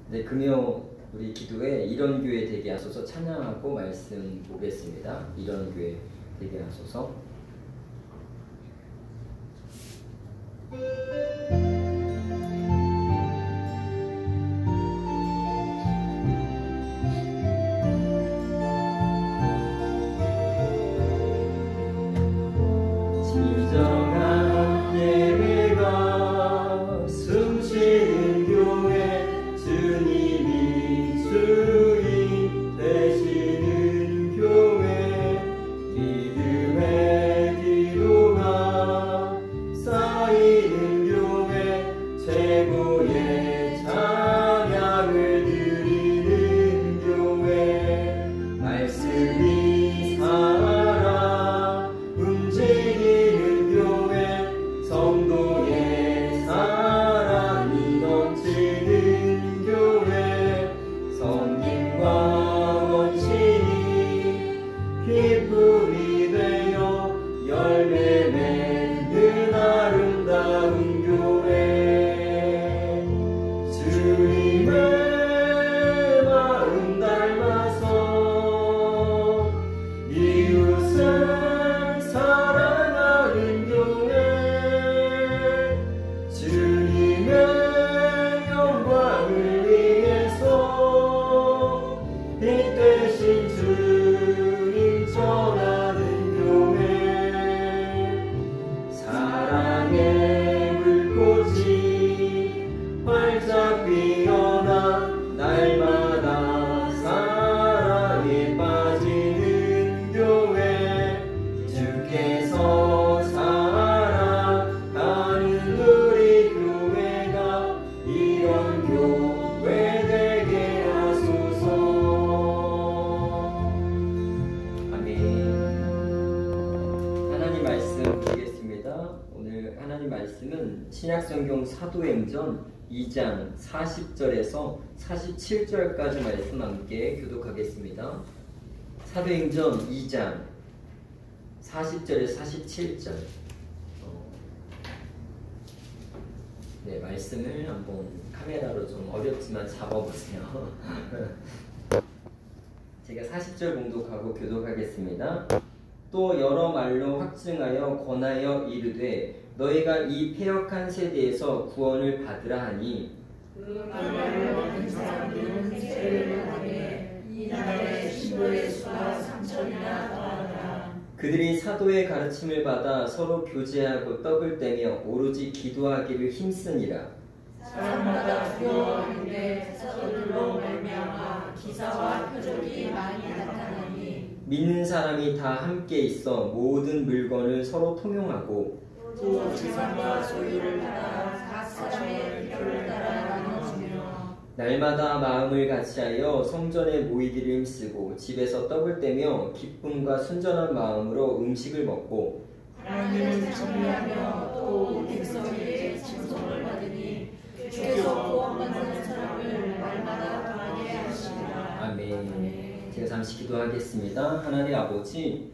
네, 금요 우리 기도에 이런 교회 되게 하소서 찬양하고 말씀 보겠습니다. 이런 교회 되게 하소서. 신약성경 사도행전 2장 40절에서 47절까지 말씀 함께 교독하겠습니다. 사도행전 2장 40절에서 47절. 네, 말씀을 한번 카메라로 좀 어렵지만 잡아보세요. 제가 40절 봉독하고 교독하겠습니다. 또 여러 말로 확증하여 권하여 이르되 너희가 이 패역한 세대에서 구원을 받으라 하니 그 말을 얻은 사람들은 세례를 받으되 이 나라의 신도의 수가 3천이나 더하더라. 그들이 사도의 가르침을 받아 서로 교제하고 떡을 떼며 오로지 기도하기를 힘쓰니라. 사람마다 두려워하는데 사도들로 말미암아 기사와 표적이 많이 나타나니 믿는 사람이 다 함께 있어 모든 물건을 서로 통용하고 또 재산과 소유를 따라 각 사람의 필요를 따라 나눠주며 날마다 마음을 같이하여 성전에 모이기를 힘쓰고 집에서 떡을 떼며 기쁨과 순전한 마음으로 음식을 먹고 하나님을 찬미하며 또 백성에게 칭송을 받으니 주께서 구원받는 사람을 날마다 더하게 하시리라. 아멘. 제가 잠시 기도하겠습니다. 하나님 아버지,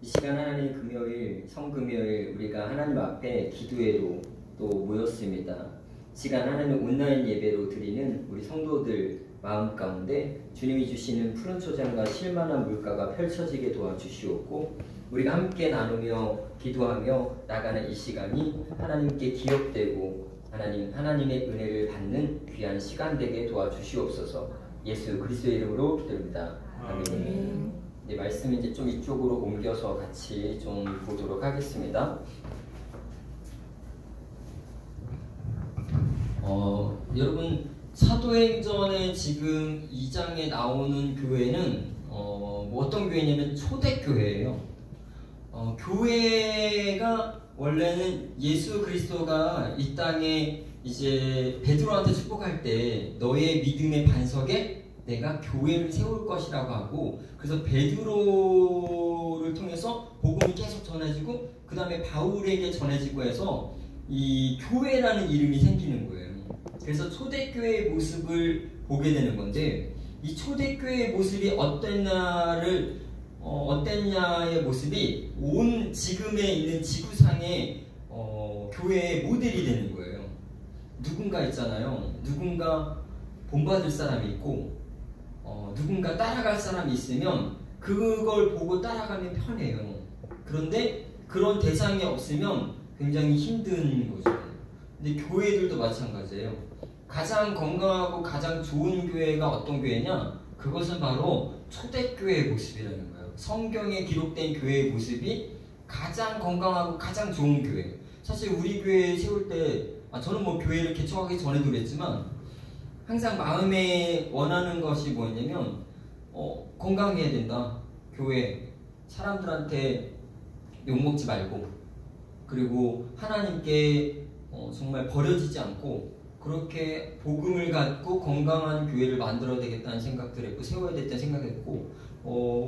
이 시간 하나님 금요일, 성금요일 우리가 하나님 앞에 기도회로 또 모였습니다. 시간 하나님 온라인 예배로 드리는 우리 성도들 마음 가운데 주님이 주시는 푸른 초장과 실만한 물가가 펼쳐지게 도와주시옵고 우리가 함께 나누며 기도하며 나가는 이 시간이 하나님께 기억되고 하나님의 은혜를 받는 귀한 시간 되게 도와주시옵소서. 예수 그리스도의 이름으로 기도합니다. 아멘. 네, 말씀 이제 좀 이쪽으로 옮겨서 같이 좀 보도록 하겠습니다. 여러분 사도행전에 지금 2장에 나오는 교회는 어떤 교회냐면 초대교회예요. 교회가 원래는 예수 그리스도가 이 땅에 이제 베드로한테 축복할 때 너의 믿음의 반석에 내가 교회를 세울 것이라고 하고, 그래서 베드로를 통해서 복음이 계속 전해지고 그 다음에 바울에게 전해지고 해서 이 교회라는 이름이 생기는 거예요. 그래서 초대교회의 모습을 보게 되는 건데, 이 초대교회의 모습이 어땠냐의 모습이 온 지금에 있는 지구상의 교회의 모델이 되는 거예요. 누군가 있잖아요. 누군가 본받을 사람이 있고 누군가 따라갈 사람이 있으면 그걸 보고 따라가면 편해요. 그런데 그런 대상이 없으면 굉장히 힘든 거죠. 근데 교회들도 마찬가지예요. 가장 건강하고 가장 좋은 교회가 어떤 교회냐? 그것은 바로 초대교회의 모습이라는 거예요. 성경에 기록된 교회의 모습이 가장 건강하고 가장 좋은 교회. 사실 우리 교회 세울 때 저는 뭐 교회를 개척하기 전에도 그랬지만 항상 마음에 원하는 것이 뭐였냐면 건강해야 된다. 교회 사람들한테 욕먹지 말고, 그리고 하나님께 정말 버려지지 않고 그렇게 복음을 갖고 건강한 교회를 만들어야 되겠다는 생각들 했고, 세워야 되겠다는 생각했고,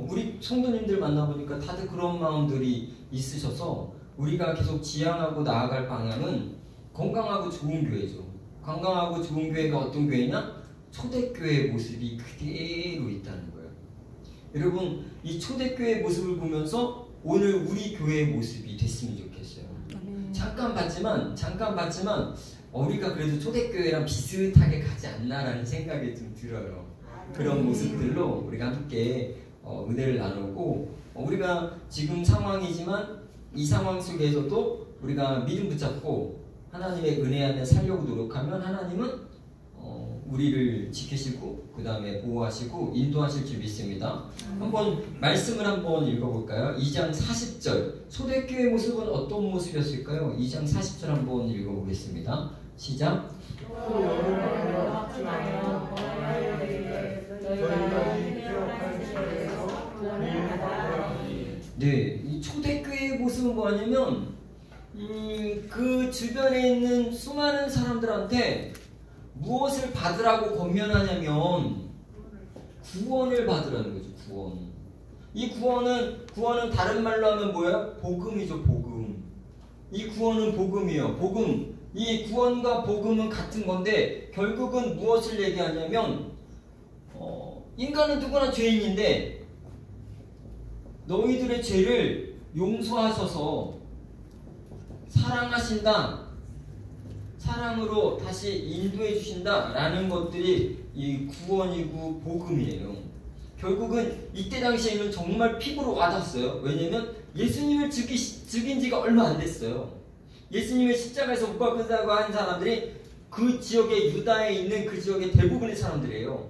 우리 성도님들 만나보니까 다들 그런 마음들이 있으셔서 우리가 계속 지향하고 나아갈 방향은 건강하고 좋은 교회죠. 건강하고 좋은 교회가 어떤 교회냐? 초대교회의 모습이 그대로 있다는 거예요. 여러분, 이 초대교회의 모습을 보면서 오늘 우리 교회의 모습이 됐으면 좋겠어요. 잠깐 봤지만 우리가 그래도 초대교회랑 비슷하게 가지 않나라는 생각이 좀 들어요. 그런 모습들로 우리가 함께 은혜를 나누고, 우리가 지금 상황이지만 이 상황 속에서도 우리가 믿음 붙잡고 하나님의 은혜 안에 살려고 노력하면 하나님은 우리를 지키시고 그 다음에 보호하시고 인도하실 줄 믿습니다. 한번 말씀을 한번 읽어볼까요? 2장 40절. 초대교회의 모습은 어떤 모습이었을까요? 2장 40절 한번 읽어보겠습니다. 시작. 네, 이 초대교회의 모습은 뭐냐면 그 주변에 있는 수많은 사람들한테 무엇을 받으라고 권면하냐면 구원을 받으라는 거죠. 구원. 이 구원은 다른 말로 하면 뭐예요? 복음이죠. 복음. 이 구원은 복음이에요. 복음. 이 구원과 복음은 같은 건데 결국은 무엇을 얘기하냐면 인간은 누구나 죄인인데 너희들의 죄를 용서하셔서 사랑하신다, 사랑으로 다시 인도해 주신다 라는 것들이 이 구원이고 복음이에요. 결국은 이때 당시에는 정말 피부로 와닿았어요. 왜냐면 예수님을 죽인 지가 얼마 안 됐어요. 예수님을 십자가에서 못 박는다고 한 사람들이 그 지역에, 유다에 있는 그 지역의 대부분의 사람들이에요.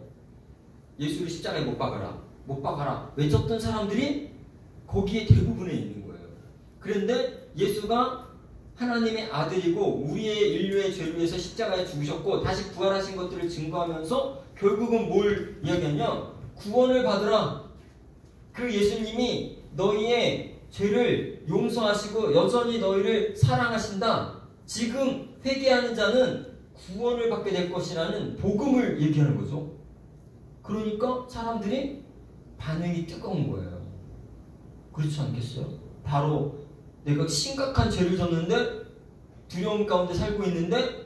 예수를 십자가에 못 박아라 외쳤던 사람들이 거기에 대부분에 있는 거예요. 그런데 예수가 하나님의 아들이고 우리의 인류의 죄를 위해서 십자가에 죽으셨고 다시 부활하신 것들을 증거하면서 결국은 뭘 이야기하냐? 구원을 받으라. 그 예수님이 너희의 죄를 용서하시고 여전히 너희를 사랑하신다. 지금 회개하는 자는 구원을 받게 될 것이라는 복음을 얘기하는 거죠. 그러니까 사람들이 반응이 뜨거운 거예요. 그렇지 않겠어요? 바로 내가 심각한 죄를 졌는데 두려움 가운데 살고 있는데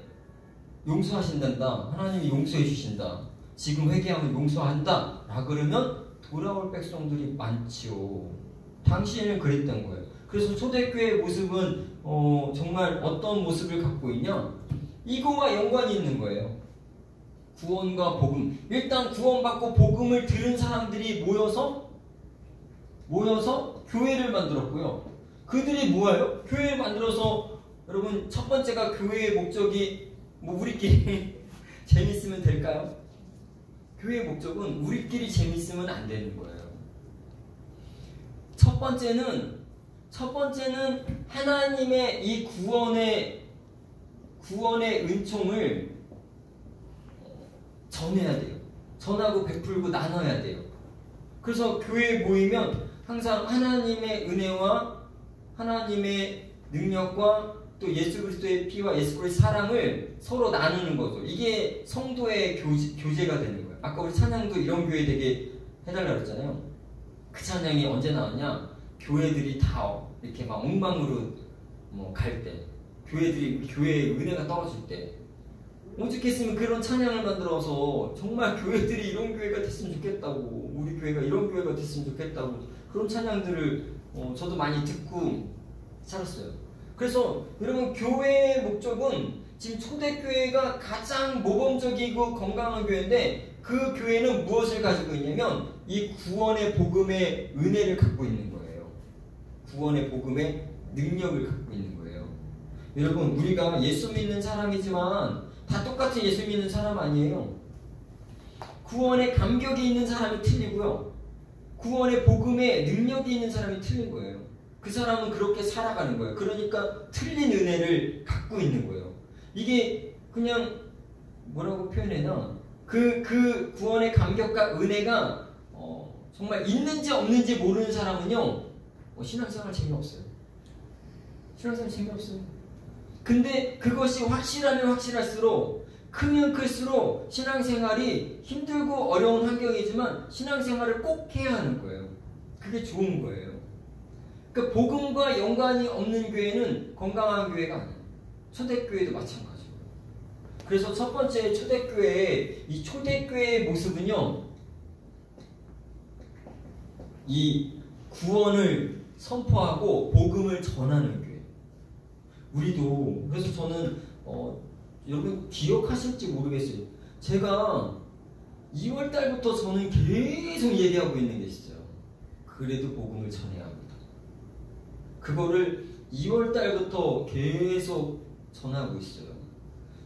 용서하신단다. 하나님이 용서해 주신다. 지금 회개하면 용서한다. 라 그러면 돌아올 백성들이 많지요. 당시에는 그랬던 거예요. 그래서 초대교회의 모습은 정말 어떤 모습을 갖고 있냐? 이거와 연관이 있는 거예요. 구원과 복음. 일단 구원받고 복음을 들은 사람들이 모여서 교회를 만들었고요. 그들이 뭐예요? 교회를 만들어서, 여러분, 첫 번째가 교회의 목적이 우리끼리 재밌으면 될까요? 교회의 목적은 우리끼리 재밌으면 안 되는 거예요. 첫 번째는 하나님의 이 구원의 은총을 전해야 돼요. 전하고 베풀고 나눠야 돼요. 그래서 교회에 모이면 항상 하나님의 은혜와 하나님의 능력과 또 예수 그리스도의 피와 예수 그리스도의 사랑을 서로 나누는 거죠. 이게 성도의 교제가 되는 거예요. 아까 우리 찬양도 이런 교회 되게 해달라고 그랬잖아요. 그 찬양이 언제 나왔냐? 교회들이 다 이렇게 막 엉망으로 갈 때, 교회의 은혜가 떨어질 때, 오죽했으면 그런 찬양을 만들어서 정말 교회들이 이런 교회가 됐으면 좋겠다고, 우리 교회가 이런 교회가 됐으면 좋겠다고 그런 찬양들을 저도 많이 듣고 살았어요. 그래서 여러분, 교회의 목적은 지금 초대교회가 가장 모범적이고 건강한 교회인데 그 교회는 무엇을 가지고 있냐면 이 구원의 복음의 은혜를 갖고 있는 거예요. 구원의 복음의 능력을 갖고 있는 거예요. 여러분, 우리가 예수 믿는 사람이지만 다 똑같이 예수 믿는 사람 아니에요. 구원의 감격이 있는 사람이 틀리고요. 구원의 복음에 능력이 있는 사람이 틀린 거예요. 그 사람은 그렇게 살아가는 거예요. 그러니까 틀린 은혜를 갖고 있는 거예요. 이게 그냥 뭐라고 표현해나 그 구원의 감격과 은혜가 정말 있는지 없는지 모르는 사람은요 신앙생활 재미없어요. 신앙생활 재미없어요. 근데 그것이 확실하면 확실할수록 크면 클수록 신앙생활이 힘들고 어려운 환경이지만 신앙생활을 꼭 해야 하는 거예요. 그게 좋은 거예요. 그러니까 복음과 연관이 없는 교회는 건강한 교회가 아니에요. 초대교회도 마찬가지고요. 그래서 첫 번째 초대교회의 이 초대교회의 모습은요, 이 구원을 선포하고 복음을 전하는 교회. 우리도 그래서 저는 여러분 기억하실지 모르겠어요. 제가 2월 달부터 저는 계속 얘기하고 있는 게 있어요. 그래도 복음을 전해야 합니다. 그거를 2월 달부터 계속 전하고 있어요.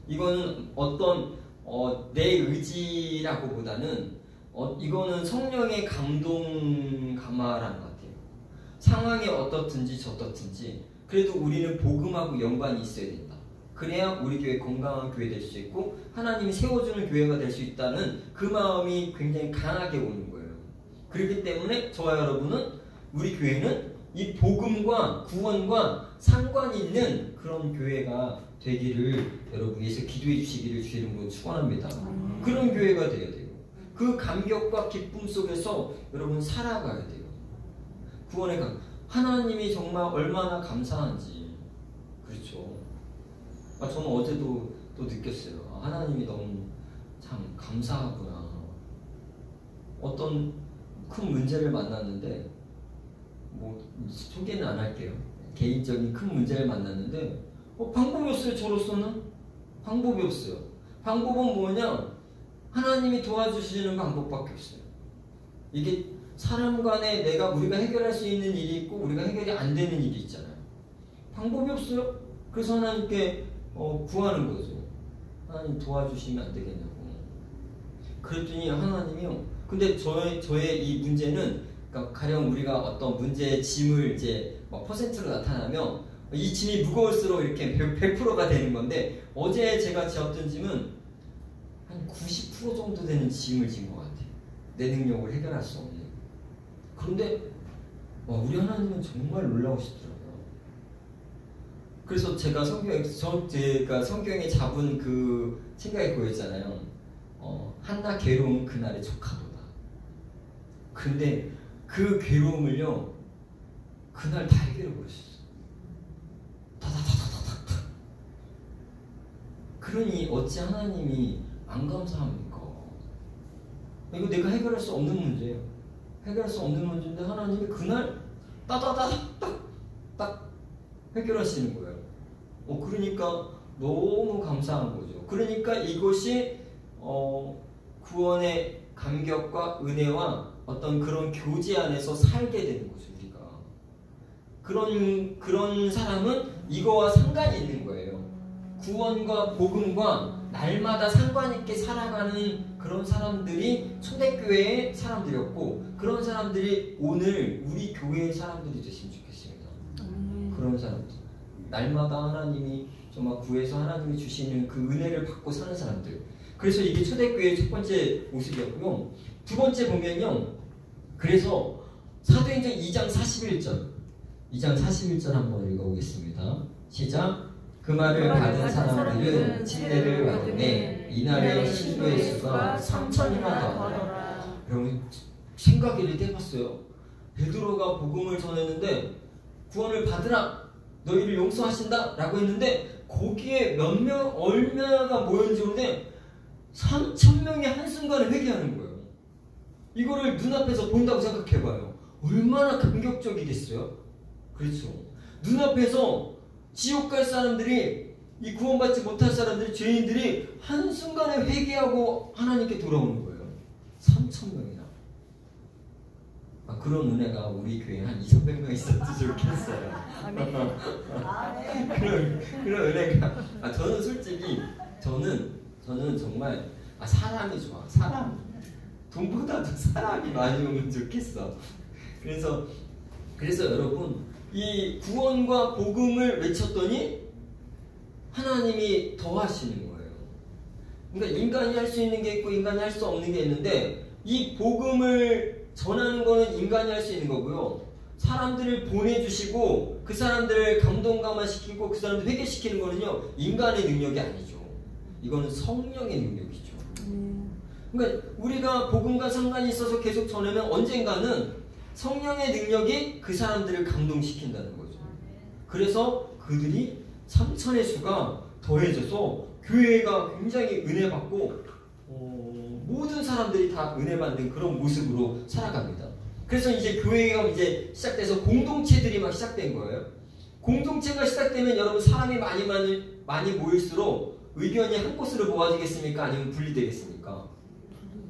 이거는 어떤 내 의지라고 보다는 이거는 성령의 감동 감화라는 것 같아요. 상황이 어떻든지 저떻든지 그래도 우리는 복음하고 연관이 있어야 된다. 그래야 우리 교회 건강한 교회 될 수 있고 하나님이 세워주는 교회가 될 수 있다는 그 마음이 굉장히 강하게 오는 거예요. 그렇기 때문에 저와 여러분은 우리 교회는 이 복음과 구원과 상관이 있는 그런 교회가 되기를 여러분 위해서 기도해 주시기를 주의 이름으로 축원합니다. 그런 교회가 되어야 돼요. 그 감격과 기쁨 속에서 여러분 살아가야 돼요. 구원의 하나님이 정말 얼마나 감사한지. 그렇죠. 저는 어제도 또 느꼈어요. 하나님이 너무 참 감사하구나. 어떤 큰 문제를 만났는데 소개는 안 할게요. 개인적인 큰 문제를 만났는데 방법이 없어요. 저로서는 방법이 없어요. 방법은 뭐냐? 하나님이 도와주시는 방법밖에 없어요. 이게 사람 간에 우리가 해결할 수 있는 일이 있고 우리가 해결이 안 되는 일이 있잖아요. 방법이 없어요. 그래서 하나님께 구하는 거죠. 하나님 도와주시면 안 되겠냐고. 그랬더니 하나님이요. 근데 저의 이 문제는 그러니까 가령 우리가 어떤 문제의 짐을 이제 퍼센트로 나타나면 이 짐이 무거울수록 이렇게 100%가 되는 건데 어제 제가 지었던 짐은 한 90% 정도 되는 짐을 진 것 같아요. 내 능력을 해결할 수 없는. 그런데 우리 하나님은 정말 놀라우시더라고요. 그래서 제가 성경에 잡은 그 생각이 보였잖아요. 한나 괴로운 그날의 조카보다. 근데 그 괴로움을요 그날 다 해결해 버렸어요. 다다다다다다. 그러니 어찌 하나님이 안 감사합니까? 이거 내가 해결할 수 없는 문제예요. 해결할 수 없는 문제인데 하나님이 그날 딱 해결하시는 거예요. 그러니까 너무 감사한 거죠. 그러니까 이것이 구원의 감격과 은혜와 어떤 그런 교제 안에서 살게 되는 거죠. 우리가 그런 사람은 이거와 상관이 있는 거예요. 구원과 복음과 날마다 상관 있게 살아가는 그런 사람들이 초대교회의 사람들이었고 그런 사람들이 오늘 우리 교회의 사람들이 됐으면 좋겠습니다. 그런 사람들 날마다 하나님이 정말 구해서 하나님이 주시는 그 은혜를 받고 사는 사람들. 그래서 이게 초대교회의 첫 번째 모습이었고요. 두 번째 보면요. 그래서 사도행전 2장 41절 한번 읽어보겠습니다. 시작. 그 말을 받은 사람들은 침례를 받으매 이날의 신도의 수가 3,000이나 더하더라. 여러분 생각을 해봤어요. 베드로가 복음을 전했는데 구원을 받으라, 너희를 용서하신다 라고 했는데 거기에 얼마가 모였는지 모르는데 3,000명이 한순간에 회개하는 거예요. 이거를 눈앞에서 본다고 생각해봐요. 얼마나 감격적이겠어요? 그렇죠. 눈앞에서 지옥 갈 사람들이 이 구원받지 못한 사람들이, 죄인들이 한순간에 회개하고 하나님께 돌아오는 거예요. 3,000명이나. 그런 은혜가 우리 교회에 한 200~300명 있어도 좋겠어요. 그런 은혜가. 저는 솔직히, 저는 정말, 사람이 좋아. 사람. 돈보다도 사람이 많이 오면 좋겠어. 그래서 여러분, 이 구원과 복음을 외쳤더니 하나님이 더하시는 거예요. 그러니까 인간이 할 수 있는 게 있고 인간이 할 수 없는 게 있는데, 이 복음을 전하는 거는 인간이 할 수 있는 거고요. 사람들을 보내주시고 그 사람들을 감동감화시키고 그 사람들 회개시키는 거는요, 인간의 능력이 아니죠. 이거는 성령의 능력이죠. 그러니까 우리가 복음과 상관이 있어서 계속 전하면 언젠가는 성령의 능력이 그 사람들을 감동시킨다는 거죠. 그래서 그들이 3,000의 수가 더해져서 교회가 굉장히 은혜받고 모든 사람들이 다 은혜받는 그런 모습으로 살아갑니다. 그래서 이제 교회가 이제 시작돼서 공동체들이 막 시작된 거예요. 공동체가 시작되면 여러분, 사람이 많이 모일수록 의견이 한 곳으로 모아지겠습니까? 아니면 분리되겠습니까?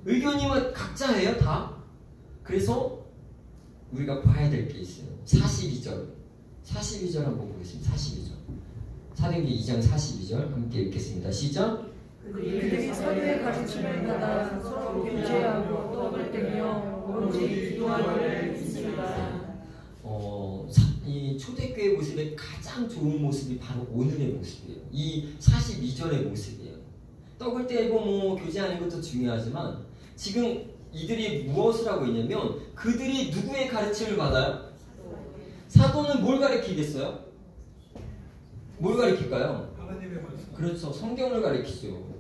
의견이 막 각자예요, 다. 그래서 우리가 봐야 될 게 있어요. 42절 한번 보겠습니다. 42절. 사도행전 2장 42절 함께 읽겠습니다. 시작. 그들이 서로의 가르침을 받아 서로 교제하고 떡을 떼며 오로지 기도하기를 믿습니다. 이 초대교회 모습의 가장 좋은 모습이 바로 오늘의 모습이에요. 이 42절의 모습이에요. 떡을 떼고 교제하는 것도 중요하지만, 지금 이들이 무엇을 하고 있냐면, 그들이 누구의 가르침을 받아요? 사도는 뭘 가르치겠어요? 뭘 가르칠까요? 하나님의 말씀. 그렇죠. 성경을 가르치죠.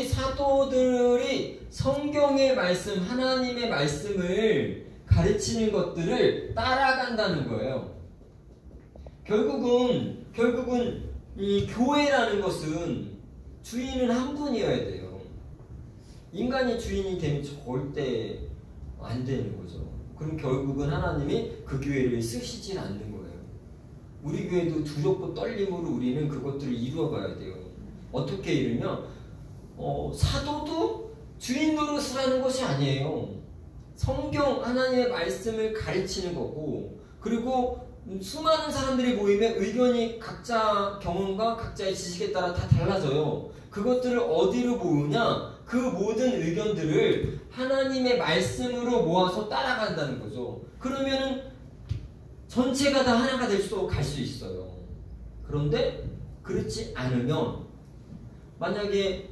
사도들이 성경의 말씀, 하나님의 말씀을 가르치는 것들을 따라간다는 거예요. 결국은 이 교회라는 것은 주인은 한 분이어야 돼요. 인간이 주인이 되면 절대 안 되는 거죠. 그럼 결국은 하나님이 그 교회를 쓰시질 않는 거예요. 우리 교회도 두렵고 떨림으로 우리는 그것들을 이루어가야 돼요. 어떻게 이루면, 사도도 주인 노릇을 하는 것이 아니에요. 성경, 하나님의 말씀을 가르치는 거고, 그리고 수많은 사람들이 모이면 의견이 각자 경험과 각자의 지식에 따라 다 달라져요. 그것들을 어디로 모으냐? 그 모든 의견들을 하나님의 말씀으로 모아서 따라간다는 거죠. 그러면은 전체가 다 하나가 될 수 갈 수 있어요. 그런데 그렇지 않으면, 만약에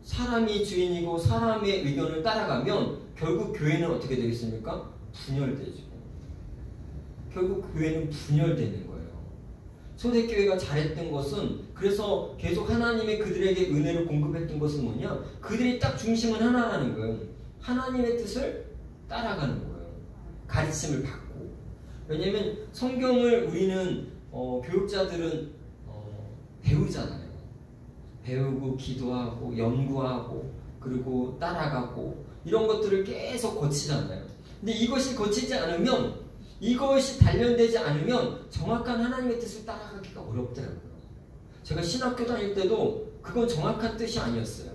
사람이 주인이고 사람의 의견을 따라가면 결국 교회는 어떻게 되겠습니까? 분열되죠. 결국 교회는 분열되는 거예요. 초대교회가 잘했던 것은, 그래서 계속 하나님의 그들에게 은혜를 공급했던 것은 뭐냐? 그들이 딱 중심은 하나라는 거예요. 하나님의 뜻을 따라가는 거예요. 가르침을 받고. 왜냐면 성경을 우리는 교육자들은 배우잖아요. 배우고 기도하고 연구하고 그리고 따라가고 이런 것들을 계속 거치잖아요. 근데 이것이 거치지 않으면, 이것이 단련되지 않으면 정확한 하나님의 뜻을 따라가기가 어렵더라고요. 제가 신학교 다닐 때도 그건 정확한 뜻이 아니었어요.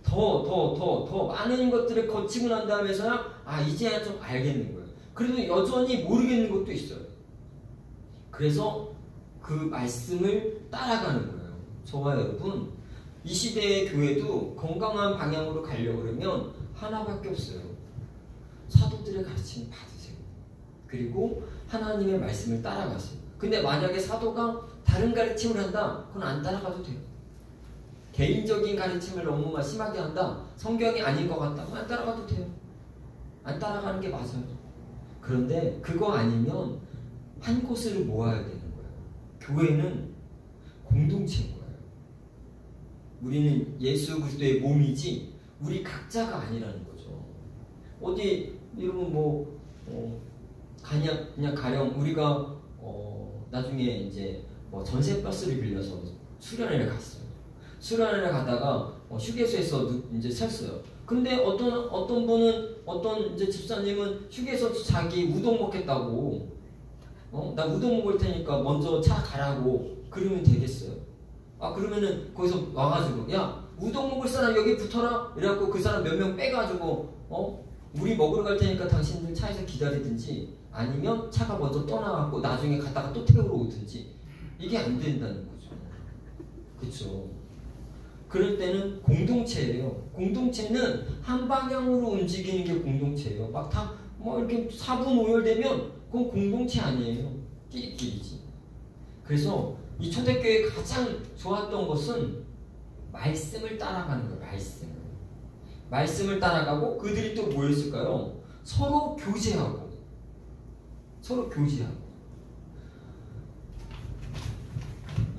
더 많은 것들을 거치고 난 다음에서야 이제야 좀 알겠는 거예요. 그래도 여전히 모르겠는 것도 있어요. 그래서 그 말씀을 따라가는 거예요. 저와 여러분, 이 시대의 교회도 건강한 방향으로 가려고 그러면 하나밖에 없어요. 사도들의 가르침을 받으세요. 그리고 하나님의 말씀을 따라가세요. 근데 만약에 사도가 다른 가르침을 한다? 그건 안 따라가도 돼요. 개인적인 가르침을 너무 심하게 한다? 성경이 아닌 것 같다? 안 따라가도 돼요. 안 따라가는 게 맞아요. 그런데 그거 아니면 한 곳으로 모아야 되는 거예요. 교회는 공동체인 거예요. 우리는 예수 그리스도의 몸이지 우리 각자가 아니라는 거죠. 어디 여러분 그냥 가령 우리가 나중에 이제 전세 버스를 빌려서 수련회를 갔어요. 수련회를 가다가 휴게소에서 이제 섰어요. 근데 어떤 분은 이제 집사님은 휴게소 자기 우동 먹겠다고 나 우동 먹을 테니까 먼저 차 가라고 그러면 되겠어요? 그러면은 거기서 와가지고 야 우동 먹을 사람 여기 붙어라 이래갖고 그 사람 몇 명 빼가지고 우리 먹으러 갈 테니까 당신들 차에서 기다리든지 아니면 차가 먼저 떠나갖고 나중에 갔다가 또 태우러 오든지 이게 안 된다는 거죠. 그쵸? 그럴 때는 공동체예요. 공동체는 한 방향으로 움직이는 게 공동체예요. 막 다 이렇게 사분 오열되면 그건 공동체 아니에요. 끼리끼리지. 그래서 이 초대교회에 가장 좋았던 것은 말씀을 따라가는 거예요. 말씀을 따라가고 그들이 또 뭐였을까요? 서로 교제하고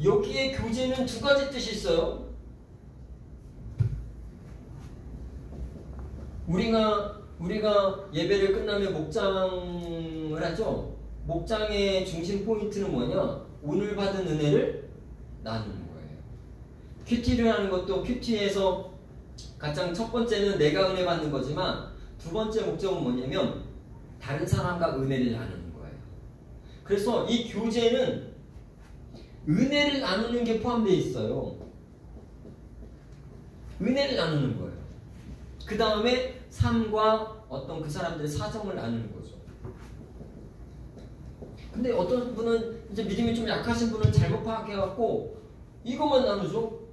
여기에 교제는 두 가지 뜻이 있어요. 우리가 예배를 끝나면 목장을 하죠. 목장의 중심 포인트는 뭐냐? 오늘 받은 은혜를 나누는 거예요. 큐티를 하는 것도 큐티에서 가장 첫 번째는 내가 은혜 받는 거지만 두 번째 목적은 뭐냐면 다른 사람과 은혜를 나누는 거예요. 그래서 이 교제는 은혜를 나누는 게 포함되어 있어요. 은혜를 나누는 거예요. 그 다음에 삶과 어떤 그 사람들의 사정을 나누는 거죠. 근데 어떤 분은 이제 믿음이 좀 약하신 분은 잘못 파악해갖고 이것만 나누죠.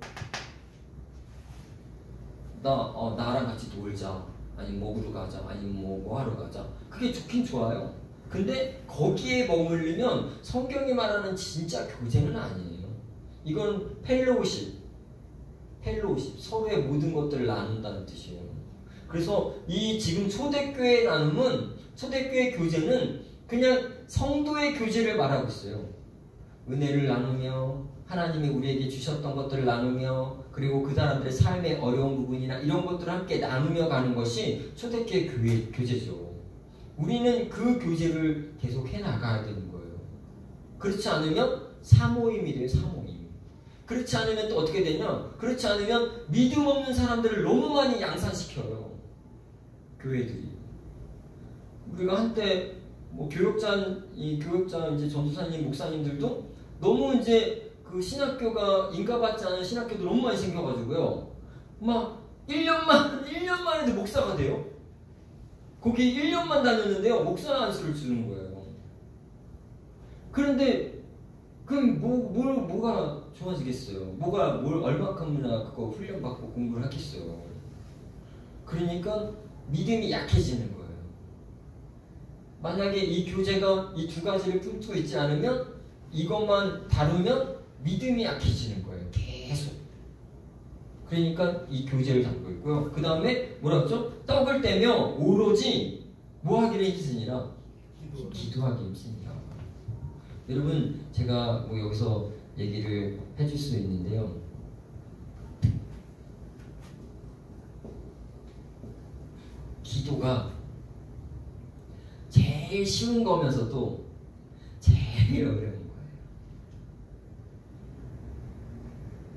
나랑 같이 놀자, 아니 먹으러 가자, 아니 뭐 하러 가자. 그게 좋긴 좋아요. 근데 거기에 머물리면 성경이 말하는 진짜 교제는 아니에요. 이건 펠로우십, 서로의 모든 것들을 나눈다는 뜻이에요. 그래서 이 지금 초대교회 나눔은, 초대교회 교제는 그냥 성도의 교제를 말하고 있어요. 은혜를 나누며 하나님이 우리에게 주셨던 것들을 나누며 그리고 그 사람들의 삶의 어려운 부분이나 이런 것들을 함께 나누며 가는 것이 초대교회 교제죠. 우리는 그 교제를 계속 해나가야 되는 거예요. 그렇지 않으면 사모임이 돼요. 사모임. 그렇지 않으면 또 어떻게 되냐? 그렇지 않으면 믿음 없는 사람들을 너무 많이 양산시켜요. 교회들이. 우리가 한때 교육자 이제 전도사님, 목사님들도 너무 이제 그 신학교가 인가받지 않은 신학교도 너무 많이 생겨가지고요. 막 1년 만에도 목사가 돼요. 거기 1년만 다녔는데요. 목사 안수를 주는 거예요. 그런데 그럼 뭐가 좋아지겠어요? 뭘 얼마큼이나 그거 훈련받고 공부를 하겠어요? 그러니까 믿음이 약해지는 거예요. 만약에 이 교제가 이 두 가지를 품고 있지 않으면 이것만 다루면 믿음이 약해지는 거예요. 계속. 그러니까 이 교제를 담고 있고요. 그 다음에 뭐라 그랬죠? 떡을 떼며 오로지 뭐 하기를 힘쓰니라? 기도하기 힘쓰니라. 여러분 제가 여기서 얘기를 해줄 수 있는데요. 기도가 제일 쉬운 거면서도 제일 어려운 거예요.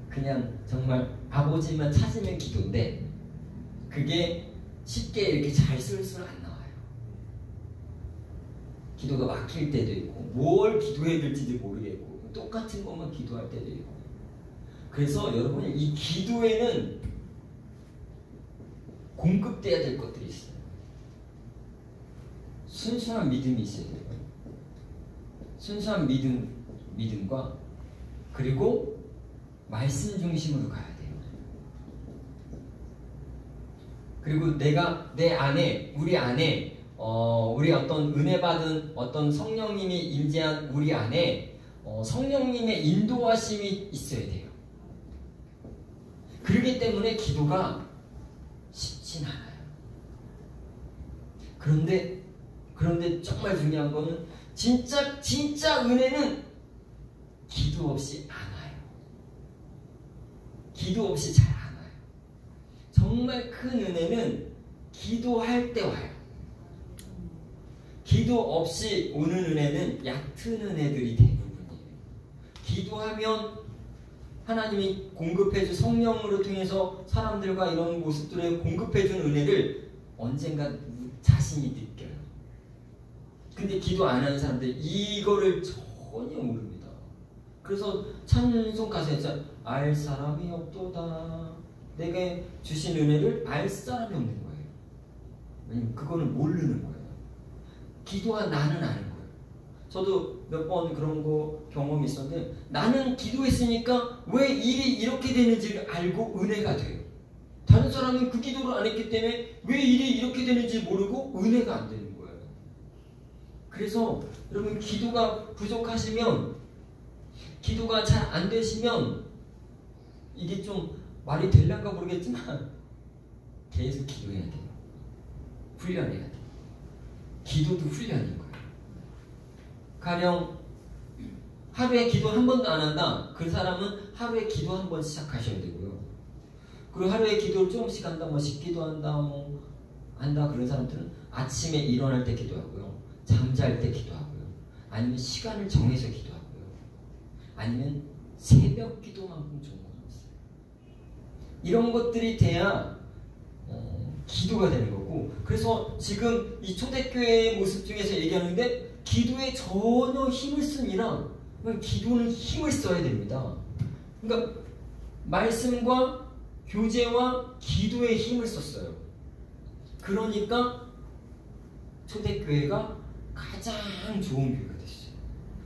그냥 정말 아버지만 찾으면 기도인데 그게 쉽게 이렇게 잘 술술 안 나와요. 기도가 막힐 때도 있고 뭘 기도해야 될지도 모르겠고 똑같은 것만 기도할 때도 있고. 그래서 여러분이 이 기도에는 공급돼야 될 것들이 있어요. 순수한 믿음이 있어야 돼요. 순수한 믿음과 그리고 말씀 중심으로 가야 돼요. 그리고 내가 내 안에 우리 안에 우리 어떤 은혜 받은 어떤 성령님이 임재한 우리 안에 성령님의 인도하심이 있어야 돼요. 그렇기 때문에 기도가 쉽진 않아요. 그런데 정말 중요한 거는 진짜 은혜는 기도 없이 안 와요. 기도 없이 잘 안 와요. 정말 큰 은혜는 기도할 때 와요. 기도 없이 오는 은혜는 얕은 은혜들이 대부분이에요. 기도하면 하나님이 공급해준 성령으로 통해서 사람들과 이런 모습들을 공급해준 은혜를 언젠가 자신이 느껴요. 근데 기도 안 하는 사람들 이거를 전혀 모릅니다. 그래서 찬송 가사에서 알 사람이 없도다. 내게 주신 은혜를 알 사람이 없는 거예요. 왜냐면 그거는 모르는 거예요. 기도한 나는 아는 거예요. 저도 몇 번 그런 거 경험이 있었는데 나는 기도했으니까 왜 일이 이렇게 되는지를 알고 은혜가 돼요. 다른 사람은 그 기도를 안 했기 때문에 왜 일이 이렇게 되는지 모르고 은혜가 안 되는 거예요. 그래서 여러분 기도가 부족하시면, 기도가 잘 안 되시면, 이게 좀 말이 될란가 모르겠지만 계속 기도해야 돼요. 훈련해야 돼요. 기도도 훈련인 거예요. 가령 하루에 기도 한 번도 안 한다. 그 사람은 하루에 기도 한 번 시작하셔야 되고요. 그리고 하루에 기도를 조금씩 한다, 뭐 10기도 한다, 뭐 한다, 그런 사람들은 아침에 일어날 때 기도하고요, 잠잘 때 기도하고요, 아니면 시간을 정해서 기도하고요, 아니면 새벽 기도만큼 좋은 건 없어요. 이런 것들이 돼야 기도가 되는 거고, 그래서 지금 이 초대교회의 모습 중에서 얘기하는데 기도에 전혀 힘을 쓰니라, 기도는 힘을 써야 됩니다. 그러니까 말씀과 교제와 기도에 힘을 썼어요. 그러니까 초대교회가 가장 좋은 교회가 됐어요.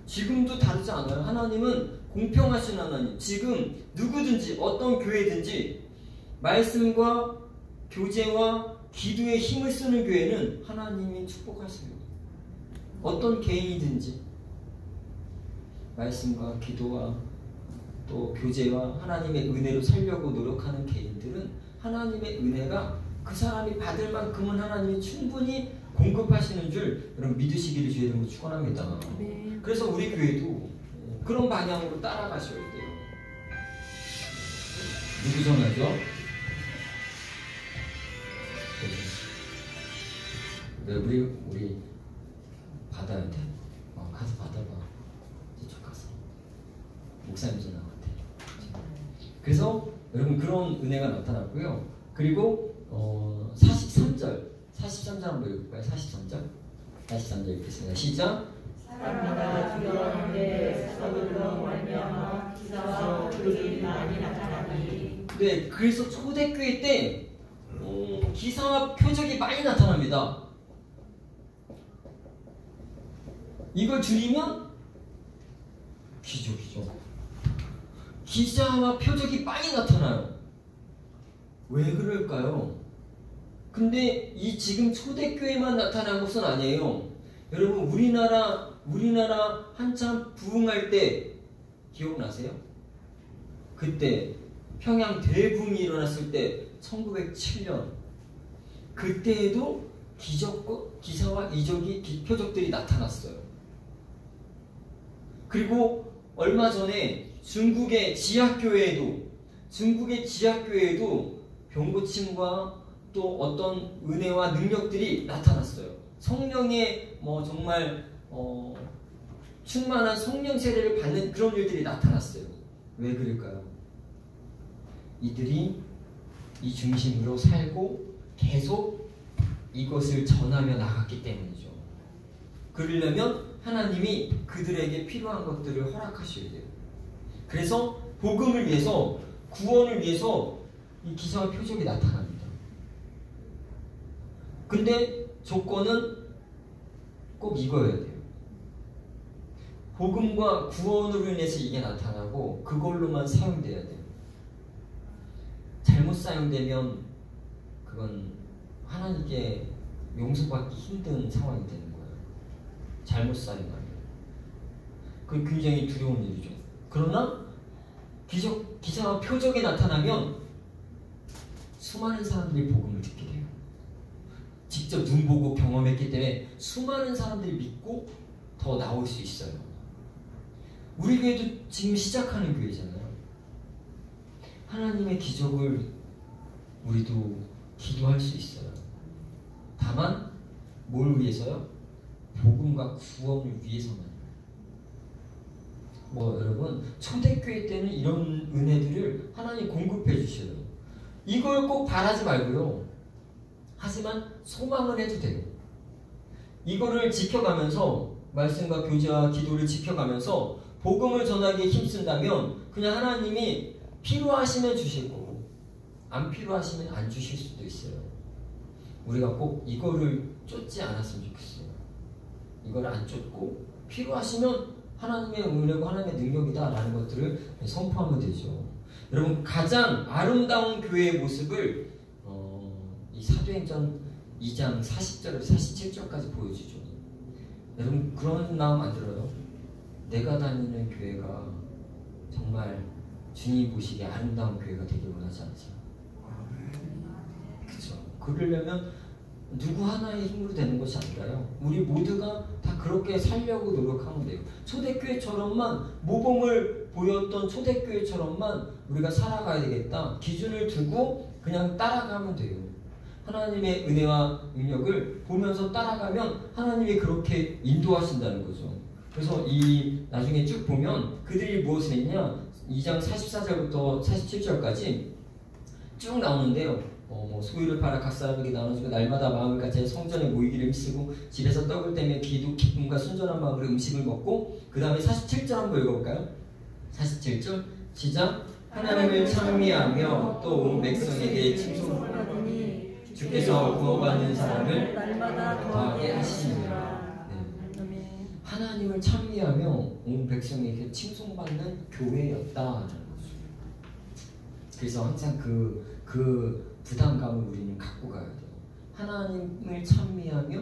지금도 다르지 않아요. 하나님은 공평하신 하나님. 지금 누구든지 어떤 교회든지 말씀과 교제와 기도에 힘을 쓰는 교회는 하나님이 축복하십니다. 어떤 개인이든지 말씀과 기도와 또 교제와 하나님의 은혜로 살려고 노력하는 개인들은 하나님의 은혜가 그 사람이 받을 만큼은 하나님이 충분히 공급하시는 줄 여러분 믿으시기를 주의 이름으로 축원합니다. 네. 그래서 우리 교회도 그런 방향으로 따라가셔야 돼요. 누구 전화죠? 네, 우리 받아야 돼. 가서 받아봐. 이쪽 가서. 목사님 전화 같아. 그래서 여러분 그런 은혜가 나타났고요. 그리고 43절 한번 읽을까요? 43절 읽겠습니다. 시작. 사람마다 두려워하는데 사도들로 말미암아 기사와 표적이 많이 나타나니. 네, 그래서 초대교회 때 기사와 표적이 많이 나타납니다. 이걸 줄이면 기적이죠. 기사와 표적이 많이 나타나요. 왜 그럴까요? 근데 이 지금 초대교회만 나타난 것은 아니에요. 여러분 우리나라 한참 부흥할 때 기억나세요? 그때 평양 대붕이 일어났을 때 1907년 그때에도 기사와 표적들이 나타났어요. 그리고 얼마 전에 중국의 지하교회에도 병고침과 또 어떤 은혜와 능력들이 나타났어요. 성령의 정말 충만한 성령 세례를 받는 그런 일들이 나타났어요. 왜 그럴까요? 이들이 이 중심으로 살고 계속 이것을 전하며 나갔기 때문이죠. 그러려면 하나님이 그들에게 필요한 것들을 허락하셔야 돼요. 그래서 복음을 위해서, 구원을 위해서 이 기사와 표적이 나타납니다. 근데 조건은 꼭 이거여야 돼요. 복음과 구원으로 인해서 이게 나타나고 그걸로만 사용돼야 돼요. 잘못 사용되면 그건 하나님께 용서받기 힘든 상황이 되는 거예요. 잘못 사용하면. 그게 굉장히 두려운 일이죠. 그러나 기사와 표적이 나타나면 수많은 사람들이 복음을 듣게 돼요. 직접 눈 보고 경험했기 때문에 수많은 사람들이 믿고 더 나올 수 있어요. 우리 교회도 지금 시작하는 교회잖아요. 하나님의 기적을 우리도 기도할 수 있어요. 다만 뭘 위해서요? 복음과 구원을 위해서만. 여러분 초대교회 때는 이런 은혜들을 하나님 공급해 주셔요. 이걸 꼭 바라지 말고요. 하지만 소망을 해도 돼요. 이거를 지켜가면서 말씀과 교제와 기도를 지켜가면서 복음을 전하기에 힘쓴다면 그냥 하나님이 필요하시면 주시고 안 필요하시면 안 주실 수도 있어요. 우리가 꼭 이거를 쫓지 않았으면 좋겠어요. 이걸 안 쫓고 필요하시면 하나님의 은혜고 하나님의 능력이다라는 것들을 선포하면 되죠. 여러분, 가장 아름다운 교회의 모습을 이 사도행전 2장 40절에서 47절까지 보여주죠. 여러분, 그런 마음 안 들어요? 내가 다니는 교회가 정말 주님 보시기에 아름다운 교회가 되길 원하지 않죠. 그렇죠. 그러려면 누구 하나의 힘으로 되는 것이 아니라요, 우리 모두가 다 그렇게 살려고 노력하면 돼요. 초대교회처럼만, 모범을 보였던 초대교회처럼만 우리가 살아가야 되겠다, 기준을 두고 그냥 따라가면 돼요. 하나님의 은혜와 능력을 보면서 따라가면 하나님이 그렇게 인도하신다는 거죠. 그래서 이 나중에 쭉 보면 그들이 무엇을 했냐, 2장 44절부터 47절까지 쭉 나오는데요. 소유를 팔아 각 사람에게 나눠주고 날마다 마음을 같이 성전에 모이기를 힘쓰고 집에서 떡을 떼며 기쁨과 순전한 마음으로 음식을 먹고, 그 다음에 47절 한번 읽어볼까요? 47절 시작. 하나님을 찬미하며 또 온 백성에게 칭송하더니 주께서 구원받는 사람을 날마다 더하게 하시니라. 네. 하나님을 찬미하며 온 백성에게 칭송받는 교회였다라는 거죠. 그래서 항상 그 부담감을 우리는 갖고 가야 돼요. 하나님을 찬미하며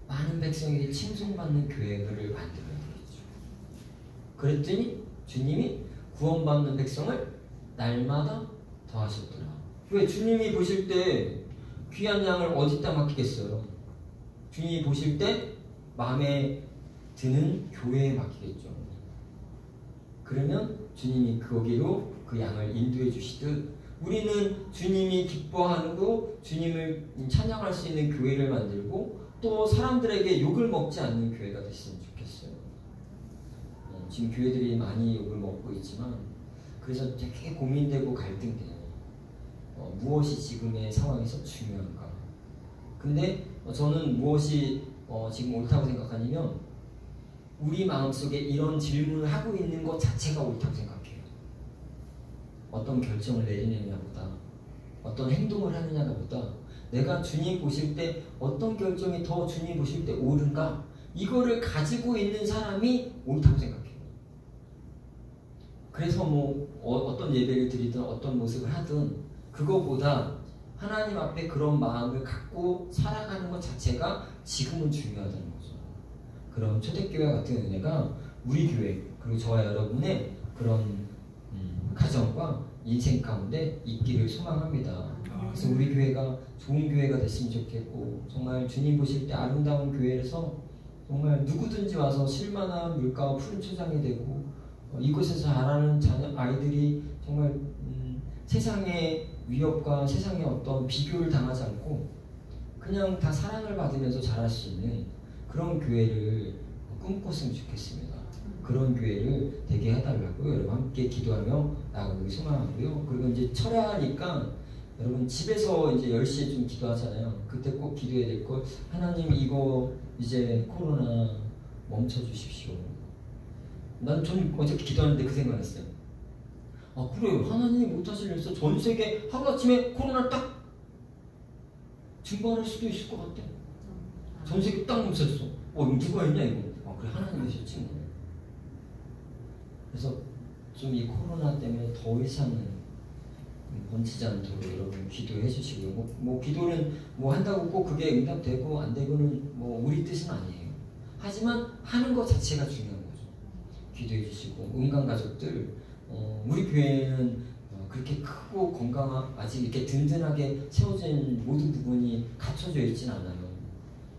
많은 백성에게 칭송받는 교회를 만들어야 되겠죠. 그랬더니 주님이 구원받는 백성을 날마다 더하셨더라. 왜? 주님이 보실 때 귀한 양을 어디다 맡기겠어요? 주님이 보실 때 마음에 드는 교회에 맡기겠죠. 그러면 주님이 거기로 그 양을 인도해 주시듯 우리는 주님이 기뻐하고 주님을 찬양할 수 있는 교회를 만들고 또 사람들에게 욕을 먹지 않는 교회가 됐으면 좋겠어요. 지금 교회들이 많이 욕을 먹고 있지만 그래서 되게 고민되고 갈등돼요. 무엇이 지금의 상황에서 중요한가? 근데 저는 무엇이 지금 옳다고 생각하냐면 우리 마음속에 이런 질문을 하고 있는 것 자체가 옳다고 생각해요. 어떤 결정을 내리느냐보다 어떤 행동을 하느냐가 보다 내가 주님 보실 때 어떤 결정이 더 주님 보실 때 옳은가, 이거를 가지고 있는 사람이 옳다고 생각해요. 그래서 어떤 예배를 드리든 어떤 모습을 하든 그거보다 하나님 앞에 그런 마음을 갖고 살아가는 것 자체가 지금은 중요하다는 거죠. 그런 초대교회 같은 은혜가 우리 교회 그리고 저와 여러분의 그런 가정과 인생 가운데 있기를 소망합니다. 그래서 우리 교회가 좋은 교회가 됐으면 좋겠고, 정말 주님 보실 때 아름다운 교회에서 정말 누구든지 와서 쉴만한 물가와 푸른 초장이 되고, 이곳에서 자라는 아이들이 정말 세상의 위협과 세상의 어떤 비교를 당하지 않고 그냥 다 사랑을 받으면서 자랄 수 있는 그런 교회를 꿈꿨으면 좋겠습니다. 그런 교회를 되게 해달라고 여러분 함께 기도하며 나아가기 소망하고요. 그리고 이제 철야하니까 여러분 집에서 이제 10시에 좀 기도하잖아요. 그때 꼭 기도해야 될 걸, 하나님 이거 이제 코로나 멈춰 주십시오. 난 좀 어저께 기도하는데 그 생각했어요. 아 그래요, 하나님이 못하실 일 있어. 전 세계 하루아침에 코로나 딱 증발할 수도 있을 것 같아. 전 세계 딱 멈췄어. 이거 누가 했냐 이거. 그래, 하나님이 하셨지 뭐. 그래서 좀 이 코로나 때문에 더 이상은 번지지 않도록 여러분 기도해 주시고요. 기도는 한다고 꼭 그게 응답되고 안 되고는 우리 뜻은 아니에요. 하지만 하는 것 자체가 중요한 거죠. 기도해 주시고, 은강 가족들, 우리 교회는 그렇게 크고 건강한, 아직 이렇게 든든하게 세워진 모든 부분이 갖춰져 있지는 않아요.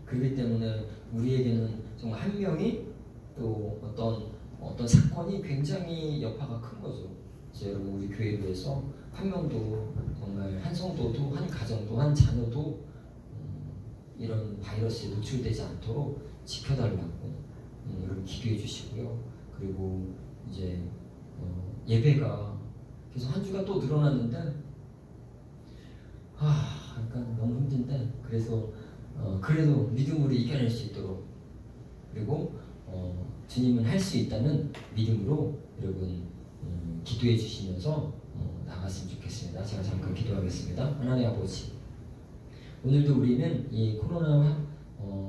그렇기 때문에 우리에게는 정말 한 명이 또 어떤 사건이 굉장히 여파가 큰 거죠. 그래서 여러분 우리 교회를 위해서 한 명도, 정말 한 성도도, 한 가정도, 한 자녀도 이런 바이러스에 노출되지 않도록 지켜달라고 여러분 기도해 주시고요. 그리고 이제 예배가 계속 한 주가 또 늘어났는데 약간 너무 힘든데, 그래서 그래도 믿음으로 이겨낼 수 있도록, 그리고 주님은 할 수 있다는 믿음으로 여러분 기도해 주시면서 나갔으면 좋겠습니다. 제가 잠깐 기도하겠습니다. 하나님 아버지, 오늘도 우리는 이 코로나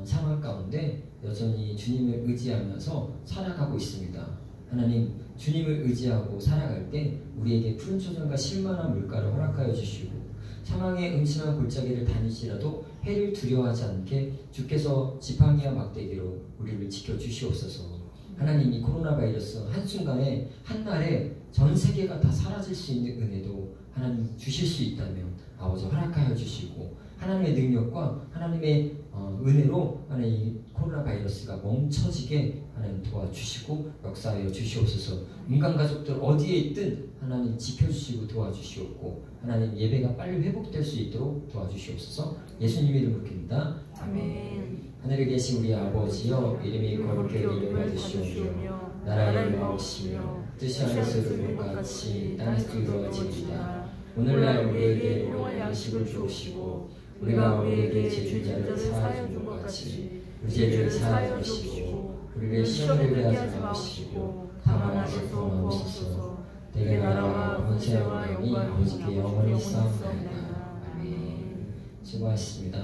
상황 가운데 여전히 주님을 의지하면서 살아가고 있습니다. 하나님, 주님을 의지하고 살아갈 때 우리에게 푸른 초장과 실만한 물가를 허락하여 주시고 상황의 음침한 골짜기를 다니시라도 해를 두려워하지 않게 주께서 지팡이와 막대기로 우리를 지켜주시옵소서. 하나님, 이 코로나 바이러스 한순간에 한날에 전 세계가 다 사라질 수 있는 은혜도 하나님 주실 수 있다면 아버지 허락하여 주시고 하나님의 능력과 하나님의 은혜로 하나님 이 코로나 바이러스가 멈춰지게 하나님 도와주시고 역사하여 주시옵소서. 인간 가족들 어디에 있든 하나님 지켜주시고 도와주시옵고 하나님 예배가 빨리 회복될 수 있도록 도와주시옵소서. 예수님 이름으로 기도합니다. 아멘. 하늘에 계신 우리 아버지여, 이름이 거룩히 여겨주시오며 나라의 마옵시며 뜻이 하늘에서 이루는 것 같이 땅에서 이루어지이다. 오늘날 우리에게 일용할 양식을 주옵시고 우리가 우리에게 죄진 자를 사하여 준 것 같이 우리 죄를 사하여 주시고 우리를 시험에 들게 하지 마시고 다만 악에서 구하옵소서. 내게 나라와 권세와 영광이 아버지께 영원히 있사옵나이다. 아멘. 수고하셨습니다.